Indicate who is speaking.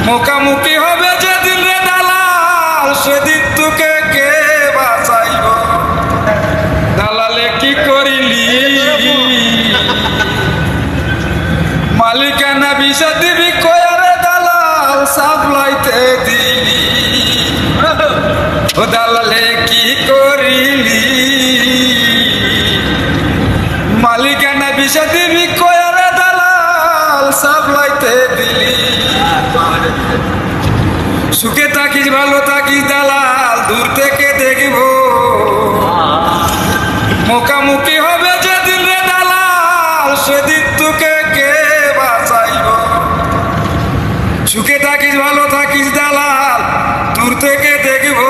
Speaker 1: মুখামুখি হবে যেদিন রে দালাল, সেদিন তোকে কে বাঁচাইব? দালালে কি করিলি? মালিকানা বিষা দিবি কয়ারে দালাল সাপ্লাইতে দিলি। ও দালালে কি করিলি? মালিকানা বিষা দিবি কয়ারে দালাল সাপ্লাইতে দিলি। সুখে থাকিস ভালো থাকিস দালাল দূর থেকে দেখব। মুখামুখি হবে যেদিন রে দালাল, সেদিন তোকে কে বাঁচাইব? সুখে থাকিস ভালো থাকিস দালাল দূর থেকে দেখব।